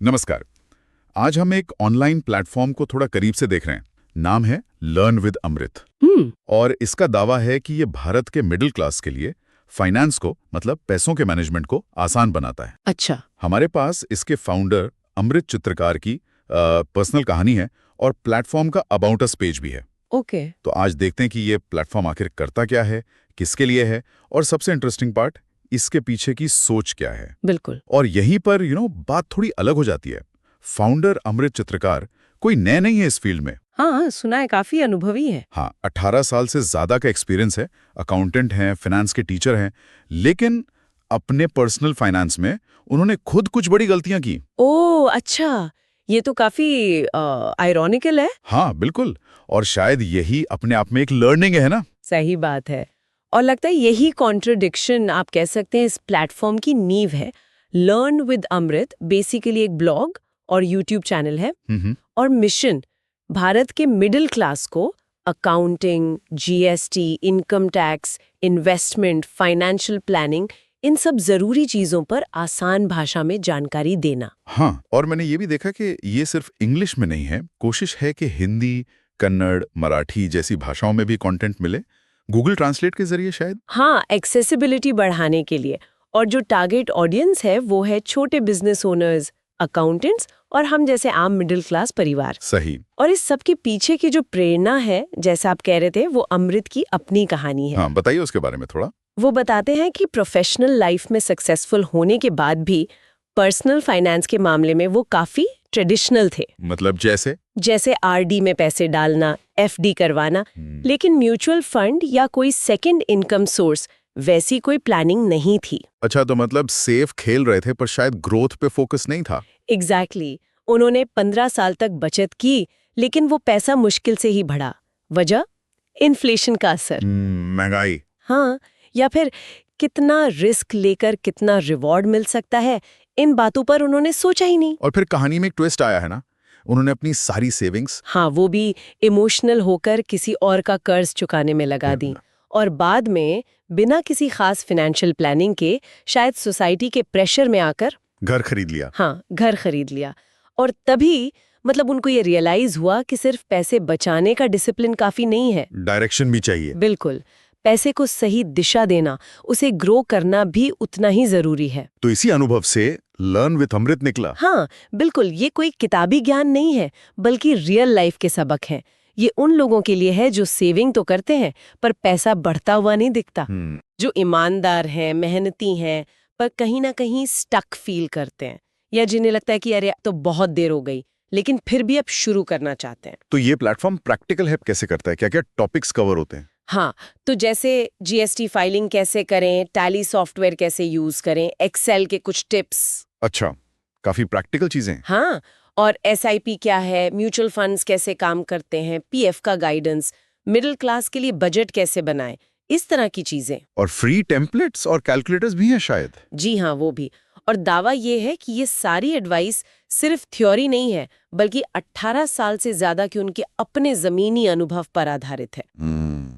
नमस्कार। आज हम एक ऑनलाइन प्लेटफॉर्म को थोड़ा करीब से देख रहे हैं। नाम है लर्न विद अमृत। और इसका दावा है कि ये भारत के मिडिल क्लास के लिए फाइनेंस को, मतलब पैसों के मैनेजमेंट को आसान बनाता है। अच्छा। हमारे पास इसके फाउंडर अमृत चित्रकार की पर्सनल कहानी है और प्लेटफॉर्म का अबाउट अस पेज भी है। ओके। तो आज देखते हैं कि ये प्लेटफॉर्म आखिर करता क्या है, किसके लिए है, और सबसे इंटरेस्टिंग पार्ट, इसके पीछे की सोच क्या है। बिल्कुल। और यहीं पर बात थोड़ी अलग हो जाती है। फाउंडर अमृत चित्रकार कोई नए नहीं है इस फील्ड में। हाँ, सुना है, काफी अनुभवी है। हाँ, 18 साल से ज्यादा का एक्सपीरियंस है। अकाउंटेंट हैं, फाइनेंस के टीचर हैं, लेकिन अपने पर्सनल फाइनेंस में उन्होंने खुद कुछ बड़ी गलतियां की। ओह अच्छा, ये तो काफी आयरॉनिकल है। हाँ बिल्कुल, और शायद यही अपने आप में एक लर्निंग है ना। सही बात है। और लगता है यही कॉन्ट्रडिक्शन आप कह सकते हैं इस प्लेटफॉर्म की नींव है। लर्न विद अमृत बेसिकली एक ब्लॉग और यूट्यूब चैनल है। और मिशन भारत के मिडिल क्लास को accounting, GST, income tax, investment, financial planning, इन सब जरूरी चीजों पर आसान भाषा में जानकारी देना। हाँ, और मैंने ये भी देखा कि ये सिर्फ इंग्लिश में नहीं है, कोशिश है कि हिंदी, कन्नड़, मराठी जैसी भाषाओं में भी कंटेंट मिले, गूगल ट्रांसलेट के जरिए शायद। हाँ, एक्सेसिबिलिटी बढ़ाने के लिए। और जो टारगेट ऑडियंस है वो है छोटे बिजनेस ओनर्स, अकाउंटेंट्स और हम जैसे आम मिडिल क्लास परिवार। सही। और इस सब के पीछे की जो प्रेरणा है, जैसा आप कह रहे थे, वो अमृत की अपनी कहानी है। हाँ, बताइए उसके बारे में थोड़ा। वो बताते हैं कि प्रोफेशनल लाइफ में सक्सेसफुल होने के बाद भी पर्सनल फाइनेंस के मामले में वो काफी ट्रेडिशनल थे। मतलब जैसे आरडी में पैसे डालना, एफडी करवाना, लेकिन म्यूचुअल फंड या कोई सेकंड इनकम सोर्स वैसी कोई प्लानिंग नहीं थी। अच्छा, तो मतलब सेफ खेल रहे थे पर शायद ग्रोथ पे फोकस नहीं था। एग्जैक्टली। उन्होंने 15 साल तक बचत की, लेकिन वो पैसा मुश्किल से ही बढ़ा। वजह? इन्फ्लेशन का असर। महंगाई। हाँ, या फिर कितना रिस्क लेकर कितना रिवॉर्ड मिल सकता है, इन बातों पर उन्होंने सोचा ही नहीं। और फिर कहानी में एक ट्विस्ट आया है ना, उन्होंने अपनी सारी सेविंग्स, हाँ, वो भी इमोशनल होकर किसी और का कर्ज चुकाने में लगा दी। और बाद में बिना किसी खास फाइनेंशियल प्लानिंग के, शायद सोसाइटी के प्रेशर में आकर घर खरीद लिया। हाँ, घर खरीद लिया। और तभी मतलब उनको ये रियलाइज हुआ कि सिर्फ पैसे बचाने का डिसिप्लिन काफी नहीं है, डायरेक्शन भी चाहिए। बिल्कुल, पैसे को सही दिशा देना, उसे ग्रो करना भी उतना ही जरूरी है। तो इसी अनुभव से लर्न विद अमृत निकला। हाँ बिल्कुल, ये कोई किताबी ज्ञान नहीं है, बल्कि रियल लाइफ के सबक हैं। ये उन लोगों के लिए है जो सेविंग तो करते हैं पर पैसा बढ़ता हुआ नहीं दिखता, जो ईमानदार हैं, मेहनती हैं, पर कहीं ना कहीं स्टक फील करते हैं, या जिन्हें लगता है कि अरे तो बहुत देर हो गई, लेकिन फिर भी अब शुरू करना चाहते हैं। तो ये प्लेटफॉर्म प्रैक्टिकल हेल्प कैसे करता है, क्या क्या टॉपिक्स कवर होते हैं? हाँ, तो जैसे जीएसटी फाइलिंग कैसे करें, टैली सॉफ्टवेयर कैसे यूज करें, एक्सेल के कुछ टिप्स। अच्छा, काफी प्रैक्टिकल चीजें। हाँ, और एसआईपी क्या है, म्यूचुअल फंड्स कैसे काम करते हैं, पीएफ का गाइडेंस, मिडिल क्लास के लिए बजट कैसे बनाएं, इस तरह की चीजें। और फ्री टेम्पलेट्स और कैलकुलेटर्स भी हैं शायद। जी हाँ, वो भी। और दावा ये है कि ये सारी एडवाइस सिर्फ थ्योरी नहीं है, बल्कि 18 साल से ज्यादा के उनके अपने जमीनी अनुभव पर आधारित है।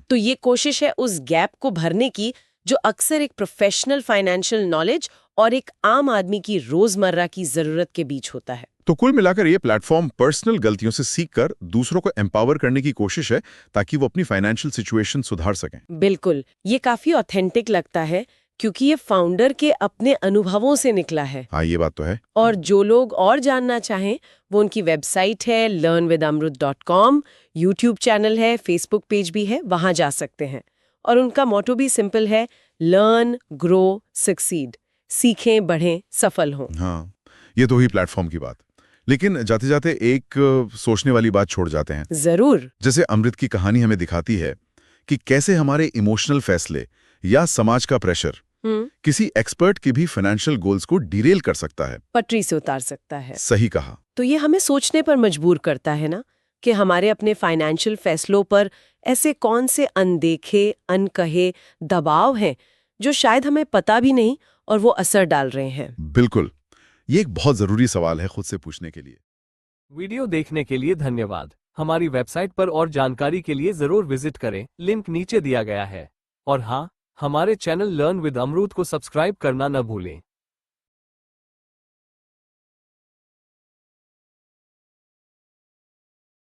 तो ये कोशिश है उस गैप को भरने की जो अक्सर एक प्रोफेशनल फाइनेंशियल नॉलेज और एक आम आदमी की रोजमर्रा की जरूरत के बीच होता है। तो कुल मिलाकर ये प्लेटफॉर्म पर्सनल गलतियों से सीखकर दूसरों को एम्पावर करने की कोशिश है, ताकि वो अपनी फाइनेंशियल सिचुएशन सुधार सकें। बिल्कुल, ये काफी ऑथेंटिक लगता है क्योंकि ये फाउंडर के अपने अनुभवों से निकला है। हाँ, ये बात तो है। और जो लोग और जानना चाहें, वो उनकी वेबसाइट है learnwithamrut.com, यूट्यूब चैनल है, फेसबुक पेज भी है, वहां जा सकते हैं। और उनका मोटो भी सिंपल है, लर्न, ग्रो, सक्सीड। सीखें, बढ़ें, सफल हों। हाँ, ये तो ही प्लेटफॉर्म की बात। लेकिन जाते जाते एक सोचने वाली बात छोड़ जाते हैं। जरूर। जैसे अमृत की कहानी हमें दिखाती है कि कैसे हमारे इमोशनल फैसले या समाज का प्रेशर किसी एक्सपर्ट की भी फाइनेंशियल गोल्स को डिरेल कर सकता है, पटरी से उतार सकता है। सही कहा। तो ये हमें सोचने पर मजबूर करता है ना, कि हमारे अपने फाइनेंशियल फैसलों पर ऐसे कौन से अनदेखे, अनकहे दबाव हैं जो शायद हमें पता भी नहीं और वो असर डाल रहे हैं। बिल्कुल, ये एक बहुत जरूरी सवाल है खुद से पूछने के लिए। वीडियो देखने के लिए धन्यवाद। हमारी वेबसाइट पर और जानकारी के लिए जरूर विजिट करें, लिंक नीचे दिया गया है। और हाँ, हमारे चैनल लर्न विद अमरूत को सब्सक्राइब करना न भूलें।